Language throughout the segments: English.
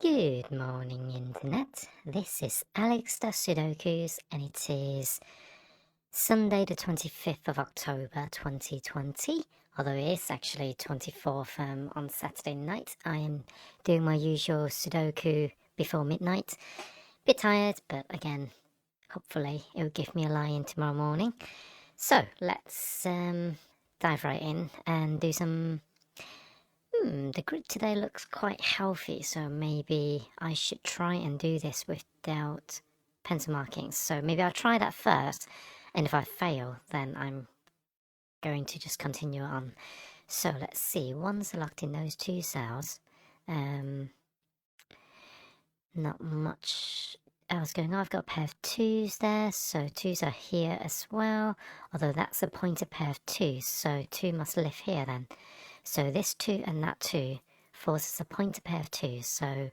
Good morning, Internet. This is Alex does Sudokus, and it is Sunday, the 25th of October 2020. Although it is actually 24th on Saturday night. I am doing my usual Sudoku before midnight. Bit tired, but again, hopefully it will give me a lie-in tomorrow morning. So let's dive right in and do some. The grid today looks quite healthy, so maybe I should try and do this without pencil markings. So maybe I'll try that first, and if I fail, then I'm going to just continue on. So let's see, once locked in those two cells, not much else going on. I've got a pair of twos there, so twos are here as well, although that's a pointed pair of twos, so two must live here then. So this 2 and that 2 forces a pointer pair of 2s. So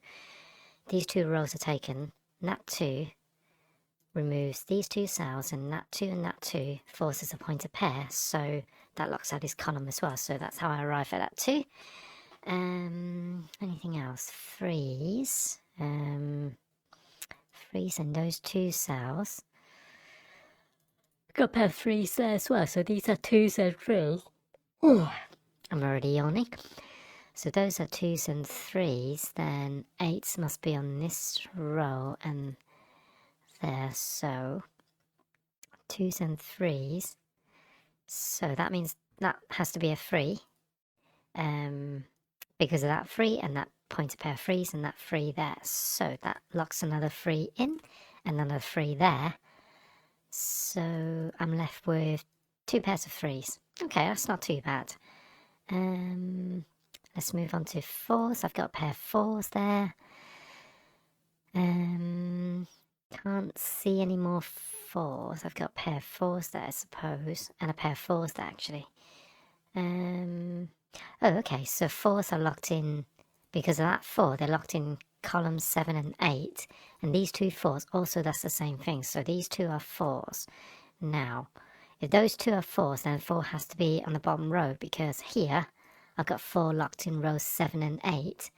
these two rows are taken. That 2 removes these two cells, and that 2 and that 2 forces a pointer pair. So that locks out his column as well. So that's how I arrive at that 2. Anything else? Freeze. Freeze and those two cells. Got a pair of 3s there as well. So these are 2s and 3s. I'm already yawning. So those are 2s and 3s, then 8s must be on this row and there, so 2s and 3s. So that means that has to be a 3, because of that 3 and that pointer pair of 3s and that 3 there. So that locks another 3 in and another 3 there. So I'm left with 2 pairs of 3s. Okay, that's not too bad. Let's move on to 4s. I've got a pair of 4s there. Can't see any more 4s. I've got a pair of 4s there, I suppose, and a pair of 4s there, actually. Oh, okay, so 4s are locked in, because of that 4, they're locked in columns 7 and 8, and these two 4s, also that's the same thing, so these two are 4s. Now, if those two are 4s, then 4 has to be on the bottom row, because here I've got 4 locked in rows 7 and 8.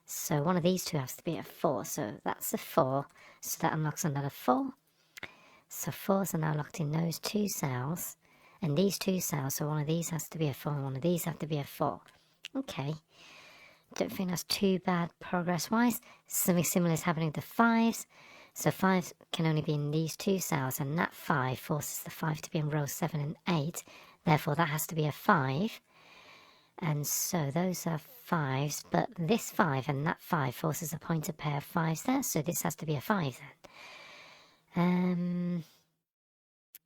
So one of these two has to be a 4. So that's a 4. So that unlocks another 4. So 4s are now locked in those two cells. And these two cells, so one of these has to be a 4 and one of these have to be a 4. Okay. Don't think that's too bad progress-wise. Something similar is happening to 5s. So 5 can only be in these two cells, and that 5 forces the 5 to be in rows 7 and 8. Therefore, that has to be a 5. And so those are 5s, but this 5 and that 5 forces a pointer pair of 5s there, so this has to be a 5 then.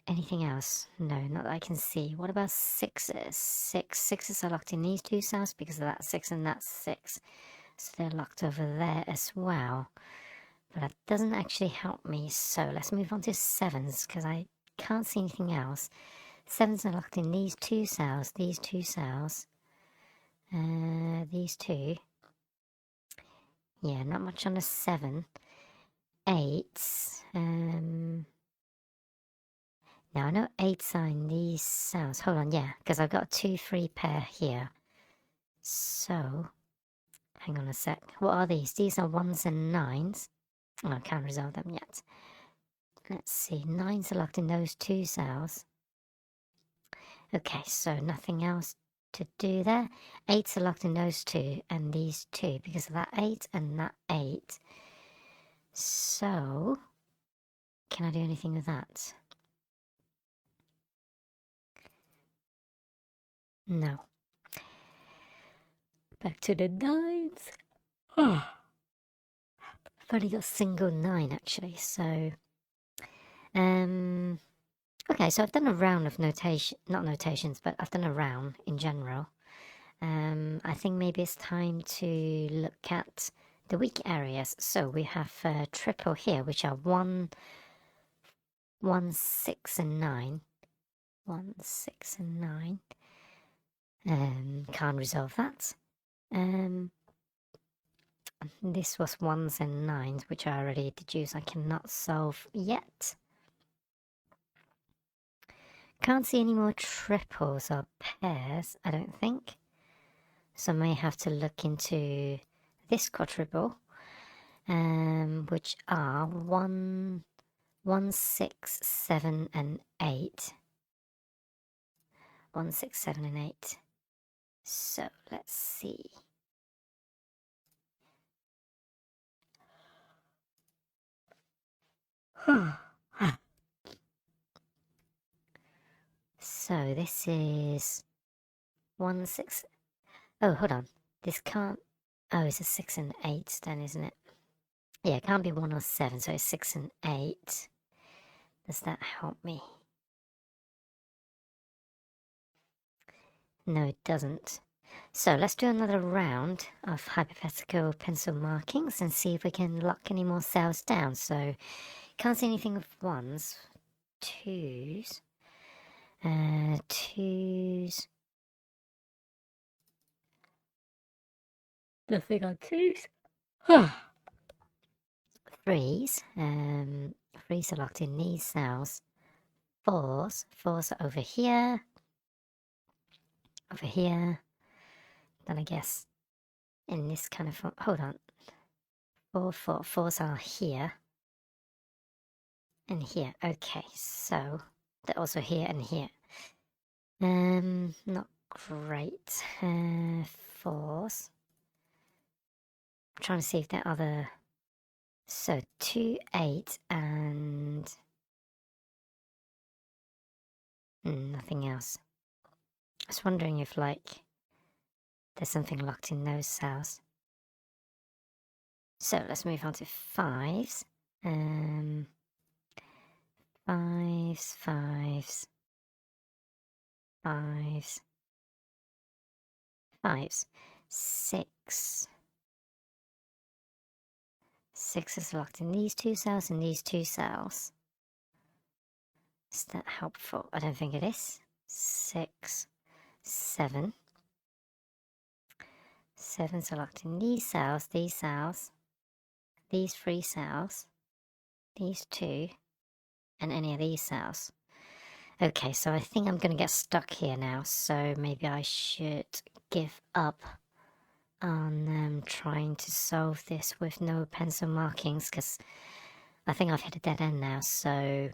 Anything else? No, not that I can see. What about 6s? 6s are locked in these two cells because of that 6 and that 6. So they're locked over there as well. But that doesn't actually help me, so let's move on to 7s, because I can't see anything else. 7s are locked in these two cells, these two two. Yeah, not much on a 7. 8s. Now I know 8s are in these cells. Hold on, yeah, because I've got a 2-3 pair here. So, hang on a sec. What are these? These are 1s and 9s. Oh, I can't resolve them yet. Let's see, 9s are locked in those two cells. Okay, so nothing else to do there. 8s are locked in those two and these two because of that 8 and that 8. So, can I do anything with that? No. Back to the 9s. I've only got single 9 actually, so okay, so I've done a round of not notations, but I've done a round in general. I think maybe it's time to look at the weak areas. So we have a triple here, which are 1, 6 and 9. 1, 6 and 9. Can't resolve that. This was 1s and 9s, which I already deduced I cannot solve yet. Can't see any more triples or pairs, I don't think. So I may have to look into this quadruple. which are 1, 6, 7, and 8. 1, 6, 7, and 8. So let's see. So this is 1, 6. Oh, hold on. This can't. Oh, it's a 6 and 8 then, isn't it? Yeah, it can't be 1 or 7, so it's 6 and 8. Does that help me? No, it doesn't. So let's do another round of hypothetical pencil markings and see if we can lock any more cells down. So can't see anything with 1s, 2s, 2s. Nothing on 2s. 3s. 3s are locked in these cells. 4s. 4s are over here. Over here. Then I guess in this kind of form. Hold on. 4s are here. And here. Okay, so they're also here and here. Not great. 4s. I'm trying to see if there are other. So 2, 8, and nothing else. I was wondering if, like, there's something locked in those cells. So let's move on to 5s. 5s, 5s, 5s, 5s. 6. 6 is locked in these 2 cells and these 2 cells. Is that helpful? I don't think it is. 6, 7. 7s are locked in these cells, these 3 cells, these 2, and any of these cells. Okay, so I think I'm going to get stuck here now, so maybe I should give up on trying to solve this with no pencil markings, because I think I've hit a dead end now. So,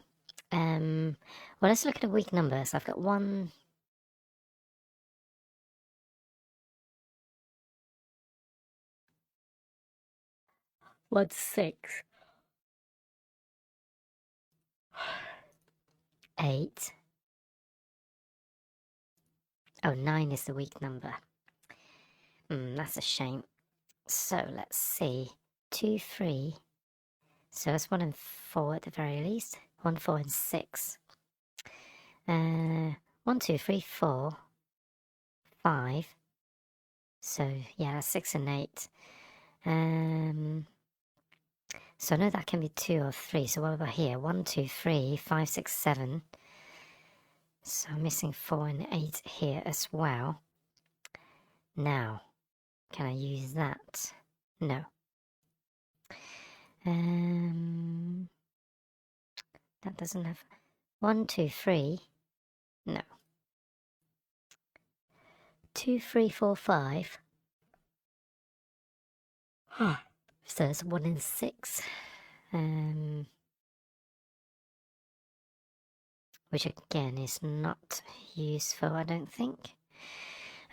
well, let's look at the weak numbers. I've got 1... 1, 6. 8. Oh, 9 is the weak number. That's a shame. So let's see. 2, 3. So that's 1 and 4 at the very least. 1, 4, and 6. 1, 2, 3, 4, 5. So yeah, 6 and 8. So no, that can be 2 or 3. So what about here? 1, 2, 3, 5, 6, 7. So I'm missing 4 and 8 here as well. Now, can I use that? No. That doesn't have 1, 2, 3. No. 2, 3, 4, 5. So it's 1 and 6. Which again is not useful, I don't think.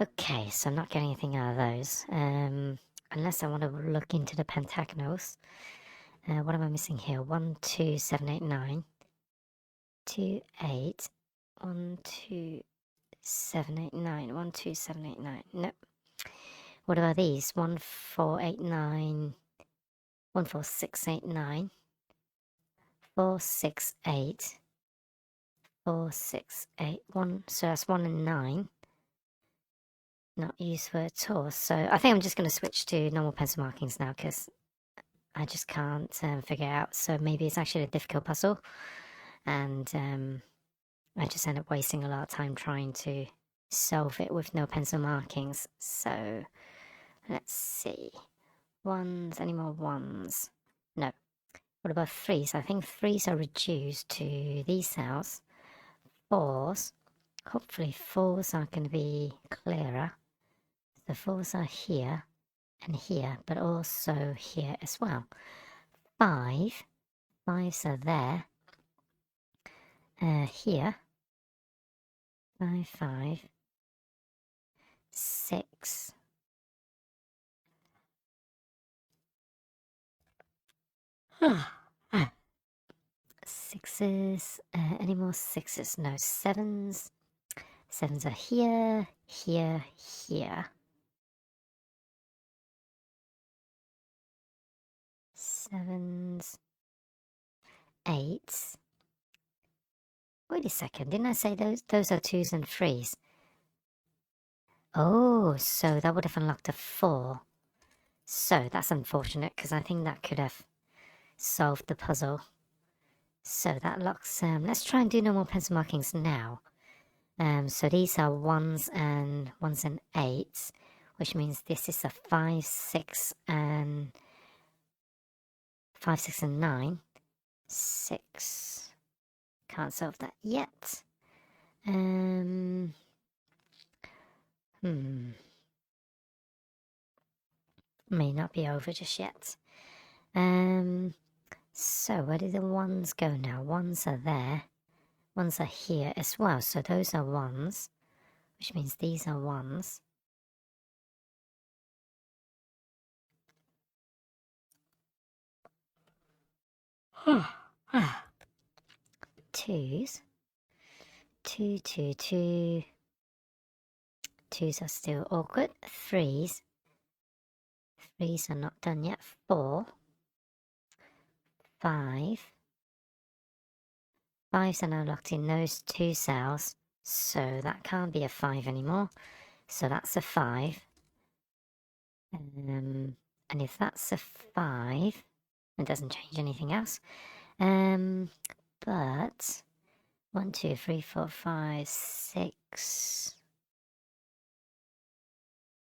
Okay, so I'm not getting anything out of those. Unless I want to look into the pentagonals. What am I missing here? 1, 2, 7, 8, 9. 2, 8. 1, 2, 7, 8, 9. 1, 2, 7, 8, 9. Nope. What about these? 1, 4, 8, 9. 1, 4, 6, 8, 9. 4, 6, 8. 4, 6, 8. 1. So that's 1 and 9. Not useful at all. So I think I'm just going to switch to normal pencil markings now, because I just can't figure it out. So maybe it's actually a difficult puzzle, and I just end up wasting a lot of time trying to solve it with no pencil markings. So let's see. 1s, any more 1s? No. What about 3s? I think 3s are reduced to these cells. 4s. Hopefully 4s are going to be clearer. The 4s are here, and here, but also here as well. 5. 5s are there. Here. 5, 5. 6. Sixes. Any more sixes? No. 7s. 7s are here, here, here. 7s. 8s. Wait a second, didn't I say those are 2s and 3s? Oh, so that would have unlocked a 4. So that's unfortunate, because I think that could have solved the puzzle. So that locks, let's try and do no more pencil markings now. So these are 1s and 8s, which means this is a 5, 6 and 5, 6 and 9. 6. Can't solve that yet. May not be over just yet. So where do the 1s go now? 1s are there. 1s are here as well. So those are 1s, which means these are 1s. Twos. 2, 2, 2. 2s are still awkward. 3s. 3s are not done yet. 4. 5. 5s are now locked in those 2 cells. So that can't be a 5 anymore. So that's a 5. And if that's a 5, it doesn't change anything else. But 1, 2, 3, 4, 5, 6.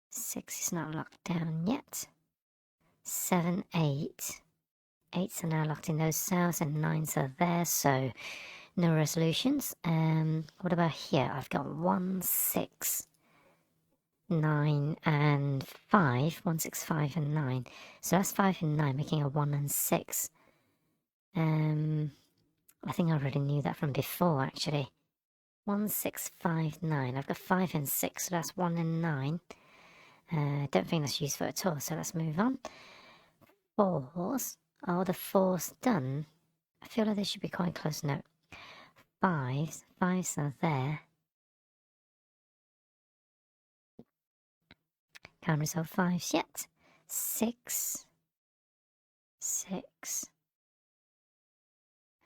6 is not locked down yet. 7, 8. 8s are now locked in those cells and 9s are there, so no resolutions. What about here? I've got 1, 6, 9 and 5. 1, 6, 5 and 9. So that's 5 and 9, making a 1 and 6. I think I already knew that from before, actually. 1, 6, 5, 9. I've got 5 and 6, so that's 1 and 9. Don't think that's useful at all, so let's move on. 4s. Are the 4s done? I feel like they should be quite close now. 5s. 5s are there. Can't resolve 5s yet. 6. 6.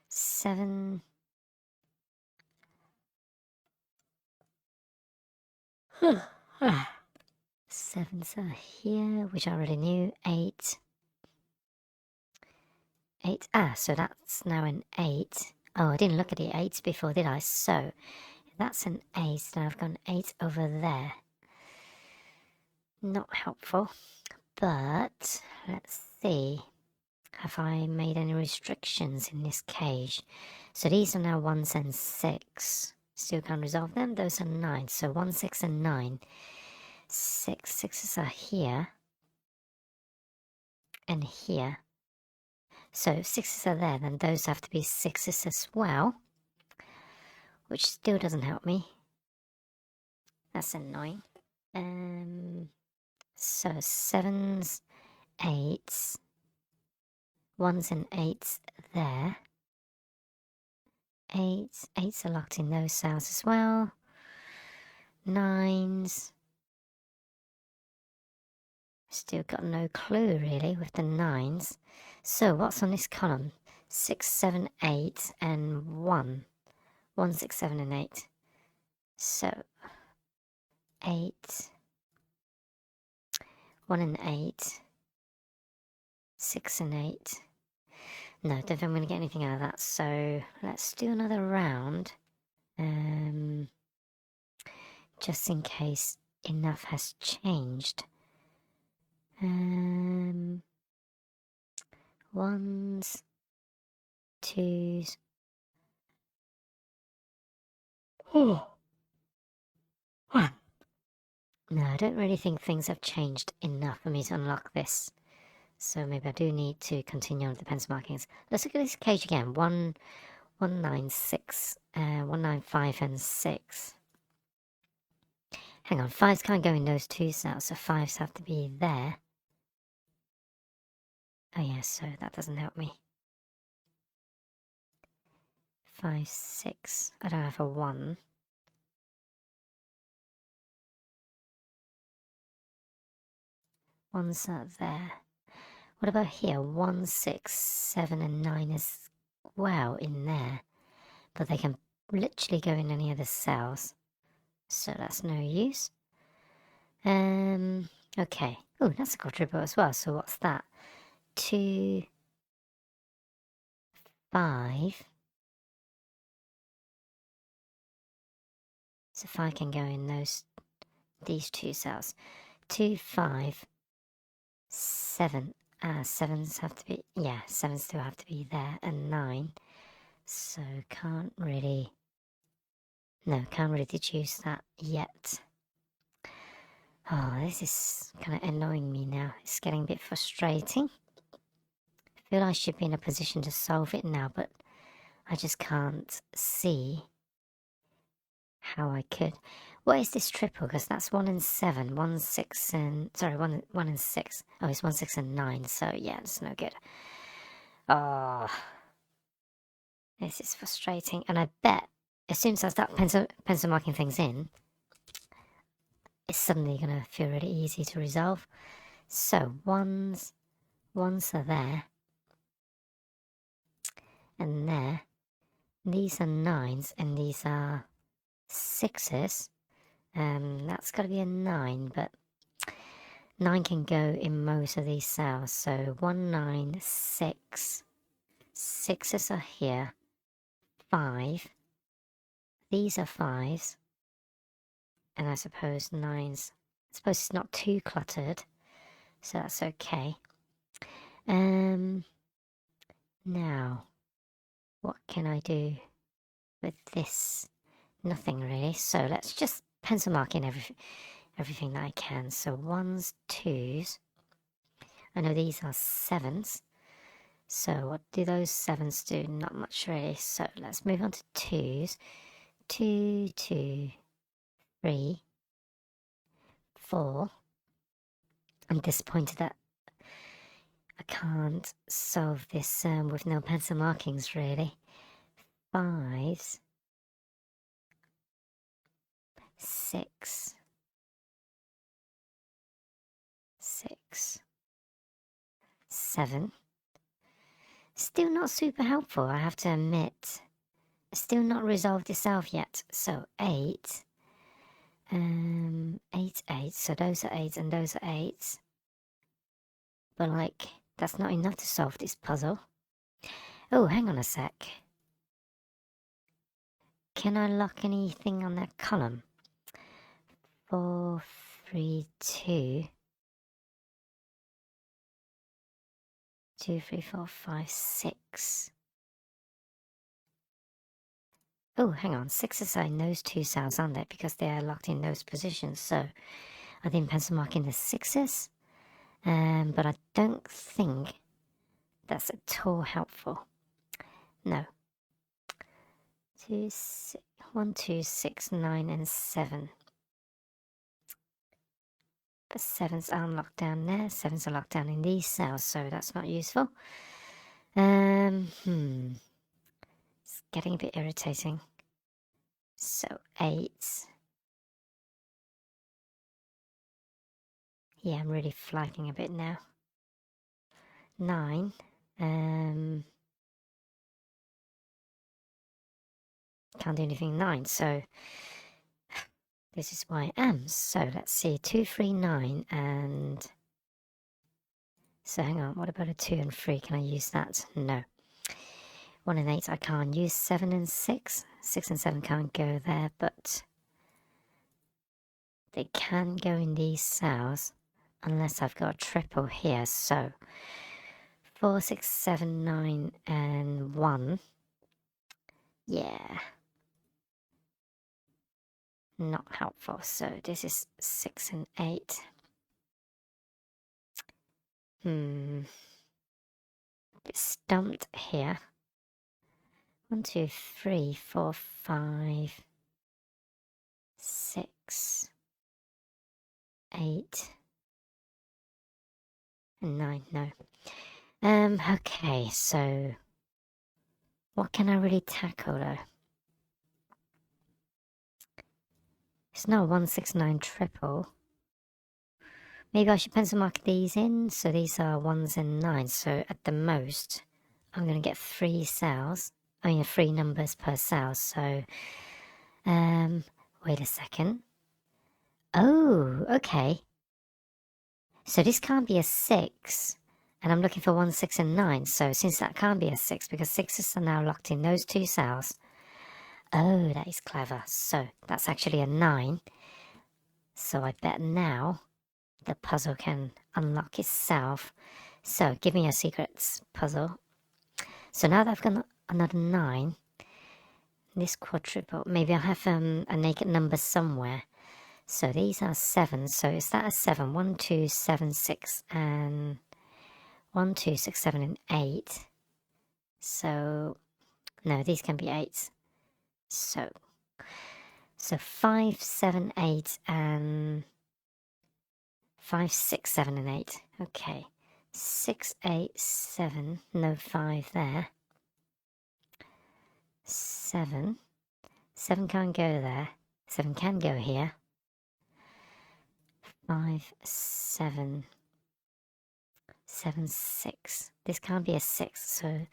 7. 7s are here, which I already knew. 8. 8. So that's now an 8. Oh, I didn't look at the 8s before, did I? So, if that's an 8, then I've got an 8 over there. Not helpful. But, let's see. Have I made any restrictions in this cage? So these are now 1s and 6. Still can't resolve them. Those are 9. So 1, 6 and 9. 6. 6s are here. And here. So if 6s are there, then those have to be 6s as well. Which still doesn't help me. That's annoying. So 7s, 8s. 1s and 8s there. 8s. 8s are locked in those cells as well. 9s. Still got no clue really with the 9s. So what's on this column? 6, 7, 8 and 1. 1, 6, 7 and 8. So 8. 1 and 8. 6 and 8. No, don't think I'm going to get anything out of that. So let's do another round. Just in case enough has changed. 1s, 2s. Oh. No, I don't really think things have changed enough for me to unlock this. So maybe I do need to continue on with the pencil markings. Let's look at this cage again. 196, 195 and 6. Hang on, 5s can't go in those two cells, so 5s have to be there. Oh yeah, so that doesn't help me. 5, 6. I don't have a 1. One's not there. What about here? 1, 6, 7 and 9 is well in there. But they can literally go in any of the cells. So that's no use. Okay. Oh, that's a quadruple as well. So what's that? 2, 5. So 5 can go in these two cells. 2, 5, 7. 7s have to be, yeah, 7s still have to be there, and 9. So can't really deduce that yet. Oh, this is kind of annoying me now. It's getting a bit frustrating. I feel I should be in a position to solve it now, but I just can't see how I could. What is this triple? Because that's 1 and 7, 1, 6 and... Sorry, 1 and 6. Oh, it's 1, 6 and 9, so yeah, it's no good. Oh, this is frustrating. And I bet as soon as I start pencil marking things in, it's suddenly going to feel really easy to resolve. So, ones are there. And there. These are 9s and these are 6s. That's got to be a 9, but 9 can go in most of these cells. So 1, 9, 6. 6s are here. 5. These are 5s. And I suppose 9s. I suppose it's not too cluttered, so that's okay. Now, what can I do with this? Nothing really. So let's just pencil mark in everything that I can. So 1s, 2s. I know these are 7s. So what do those 7s do? Not much really. So let's move on to 2s. 2, 2, 3, 4. I'm disappointed that I can't solve this with no pencil markings really. 5s. 6. 6. 7. Still not super helpful, I have to admit. Still not resolved itself yet. So 8. 8, 8. So those are 8s and those are 8s. But like, that's not enough to solve this puzzle. Oh, hang on a sec. Can I lock anything on that column? 4, 3, 2. 2, 3, 4, 5, 6. Oh, hang on. 6s are in those two cells, aren't they? Because they are locked in those positions. So I didn't pencil mark in the 6s. But I don't think that's at all helpful. No. 2, 6, 1, 2, 6, 9, and 7. But 7s aren't locked down there. 7s are locked down in these cells, so that's not useful. It's getting a bit irritating. So 8s. Yeah, I'm really flagging a bit now. 9. Can't do anything 9, so this is why I am. So let's see, 2, 3, 9, and so hang on, what about a 2 and 3? Can I use that? No. 1 and 8 I can't use. 7 and 6. 6 and 7 can't go there, but they can go in these cells unless I've got a triple here. So 4, 6, 7, 9, and 1. Yeah. not helpful. So this is 6 and 8. Bit stumped here. 1, 2, 3, 4, 5, 6, 8, and 9. No. Okay, so what can I really tackle though? It's not 1, 6, 9 triple. Maybe I should pencil mark these in. So these are 1s and 9s. So at the most, I'm going to get 3 cells. I mean, 3 numbers per cell. So, wait a second. Oh, okay. So this can't be a 6. And I'm looking for 1, 6, and 9. So since that can't be a 6, because 6s are now locked in those 2 cells. Oh, that is clever. So that's actually a 9. So I bet now the puzzle can unlock itself. So give me your secrets, puzzle. So now that I've got another 9, this quadruple, maybe I have a naked number somewhere. So these are 7. So is that a 7? 1, 2, 7, 6, and 1, 2, 6, 7, and 8. So no, these can be 8s. So 5, 7, 8, and 5, 6, 7, and 8. Okay. 6, 8, 7. No 5 there. 7. 7 can't go there. 7 can go here. 5, 7. 7, 6. This can't be a 6. So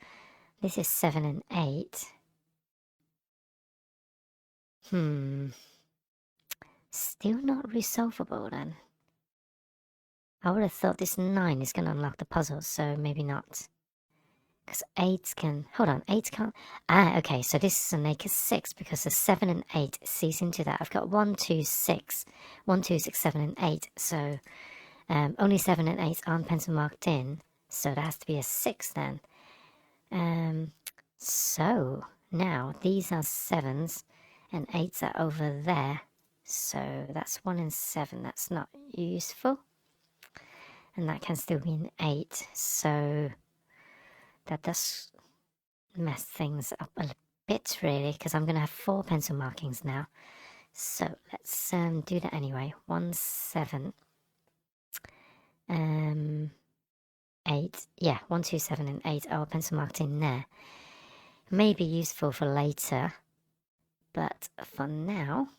this is 7 and 8. Still not resolvable then. I would have thought this 9 is going to unlock the puzzle, so maybe not. Because 8 can... Hold on, 8 can't... okay, so this is a naked 6, because the 7 and 8 sees into that. I've got 1, 2, 6. 1, 2, 6, 7, and 8. So only 7 and 8 aren't pencil marked in, so there has to be a 6 then. So now these are 7s, and 8s are over there. So that's 1 and 7. That's not useful. And that can still be an 8. So that does mess things up a bit, really, because I'm going to have 4 pencil markings now. So let's do that anyway. 1, 7. 8. Yeah, 1, 2, 7, and 8 are pencil marked in there. May be useful for later, but for now,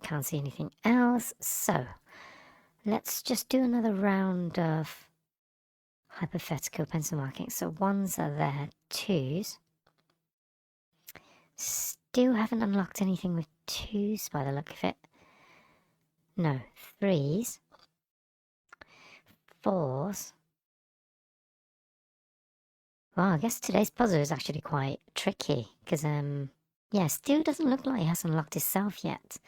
can't see anything else. So let's just do another round of hypothetical pencil marking. So 1s are there, 2s. Still haven't unlocked anything with 2s by the look of it. No, 3s. 4s. Well, I guess today's puzzle is actually quite tricky, because, yeah, still doesn't look like it has unlocked itself yet.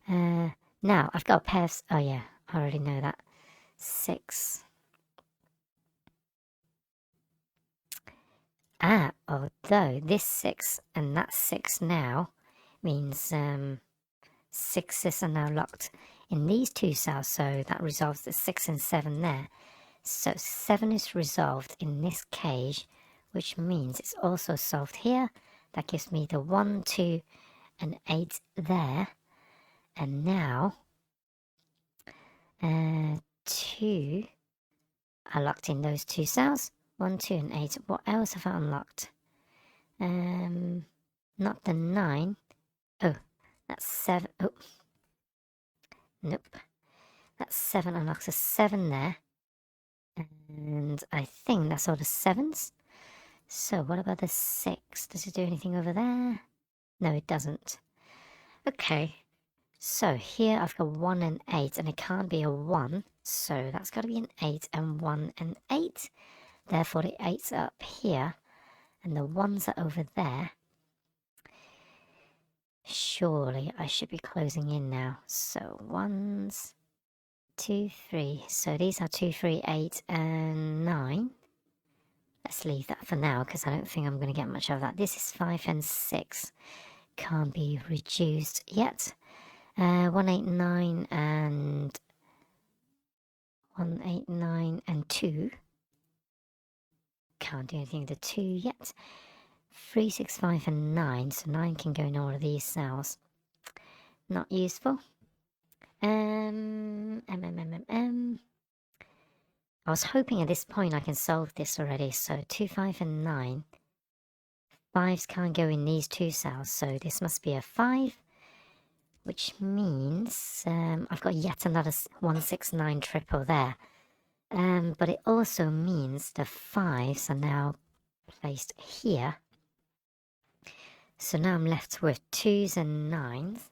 Now, I've got a pair of... Oh, yeah, I already know that. 6. Although this 6 and that 6 now means 6s are now locked in these 2 cells, so that resolves the 6 and 7 there. So 7 is resolved in this cage, which means it's also solved here. That gives me the 1, 2, and 8 there. And now 2 are locked in those 2 cells. 1, 2, and 8. What else have I unlocked? Not the 9. Oh, that's 7. Oh, nope. That's 7 unlocks a 7 there. And I think that's all the 7s. So what about the 6? Does it do anything over there? No, it doesn't. Okay. So here I've got 1 and 8, and it can't be a 1. So that's got to be an 8 and 1 and 8. Therefore, the 8s are up here, and the 1s are over there. Surely I should be closing in now. So 1s, 2, 3. So these are 2, 3, 8, and 9. Let's leave that for now, because I don't think I'm going to get much of that. This is 5 and 6. Can't be reduced yet. 189 and 189 and 2. Can't do anything with the 2 yet. 3, 6, 5 and 9. So 9 can go in all of these cells. Not useful. I was hoping at this point I can solve this already. So 2, 5 and 9. 5s can't go in these 2 cells. So this must be a 5. Which means I've got yet another 169 triple there. But it also means the 5s are now placed here. So now I'm left with 2s and 9s,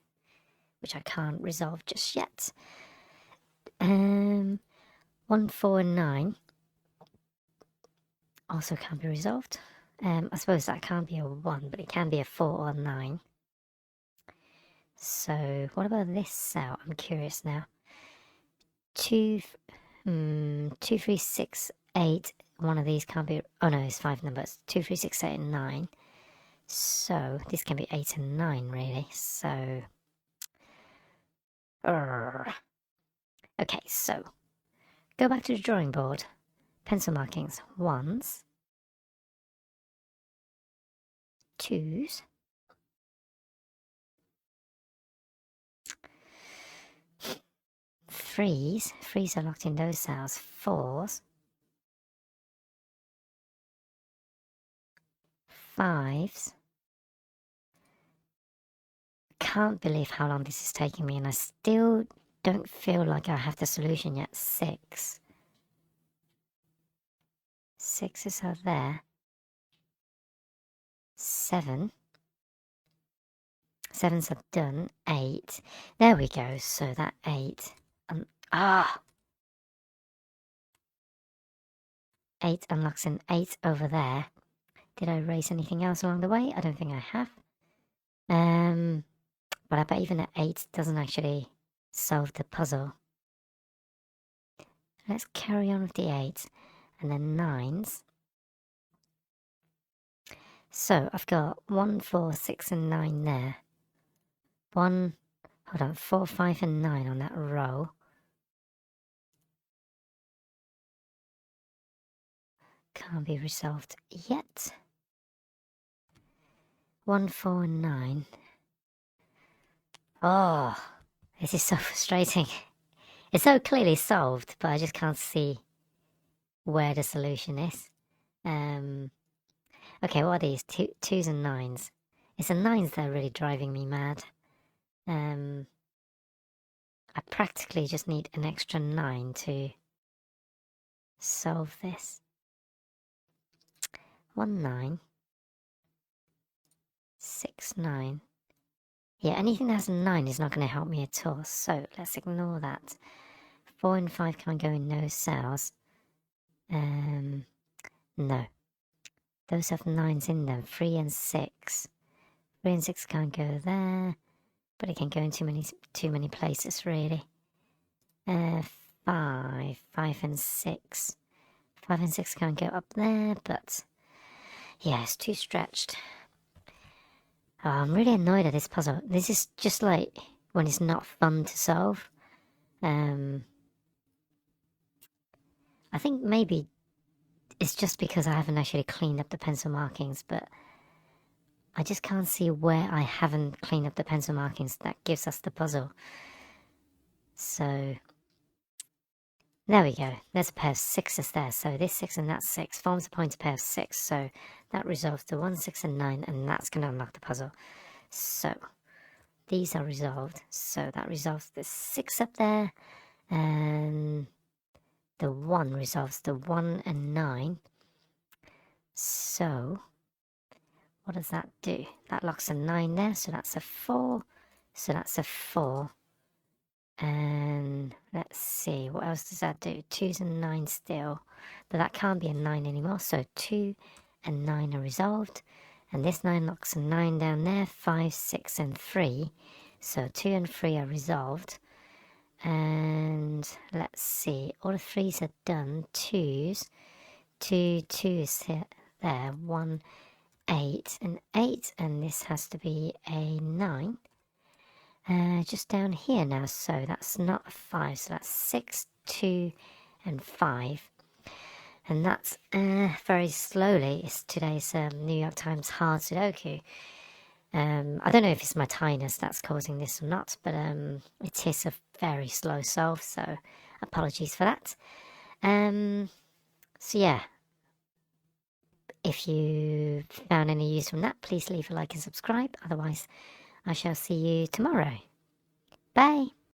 which I can't resolve just yet. 1, 4 and 9 also can't be resolved. I suppose that can't be a 1, but it can be a 4 or 9. So what about this cell? I'm curious now. 2, 3, 6, 8. One of these can't be. Oh no, it's 5 numbers. 2, 3, 6, 8, and 9. So this can be 8 and 9, really. So, okay. So go back to the drawing board. Pencil markings: 1s, 2s, 3s. 3s are locked in those cells. 4s, 5s. Can't believe how long this is taking me, and I still don't feel like I have the solution yet. 6. 6s are there. 7. 7s are done. 8. There we go. So that 8. 8 unlocks an 8 over there. Did I erase anything else along the way? I don't think I have. But I bet even an 8 doesn't actually solve the puzzle. Let's carry on with the 8 and then 9s. So I've got 1, 4, 6 and 9 there. 4, 5 and 9 on that row. Can't be resolved yet. 1, 4 and 9. Oh, this is so frustrating. It's so clearly solved, but I just can't see where the solution is. Okay, what are these? 2s and 9s. It's the 9s that are really driving me mad. I practically just need an extra 9 to solve this. 1, 9. 6, 9. Yeah, anything that has a 9 is not going to help me at all, so let's ignore that. 4 and 5 can't go in those cells. No. Those have 9s in them. 3 and 6. 3 and 6 can't go there, but it can go in too many places, really. 5 and 6. 5 and 6 can't go up there, but yeah, it's too stretched. Oh, I'm really annoyed at this puzzle. This is just like when it's not fun to solve. I think maybe it's just because I haven't actually cleaned up the pencil markings, but I just can't see where I haven't cleaned up the pencil markings that gives us the puzzle. So there we go. There's a pair of 6s there. So this 6 and that 6 forms a pointer pair of 6. So that resolves the 1, 6 and 9, and that's going to unlock the puzzle. So these are resolved. So that resolves the 6 up there, and the 1 resolves the 1 and 9. So what does that do? That locks a 9 there, so that's a 4. So that's a 4. And let's see, what else does that do? 2s and 9 still, but that can't be a 9 anymore. So 2 and 9 are resolved, and this 9 locks a 9 down there. 5, 6 and 3. So 2 and 3 are resolved. And let's see, all the 3s are done. 2s, 2 is there. 1, 8 and 8, and this has to be a 9. just down here now. So that's not a 5, so that's 6, 2, and 5. And that's very slowly. It's today's New York Times hard Sudoku. I don't know if it's my tiness that's causing this or not, but it is a very slow solve, so apologies for that. So yeah, if you found any use from that, please leave a like and subscribe. Otherwise, I shall see you tomorrow. Bye.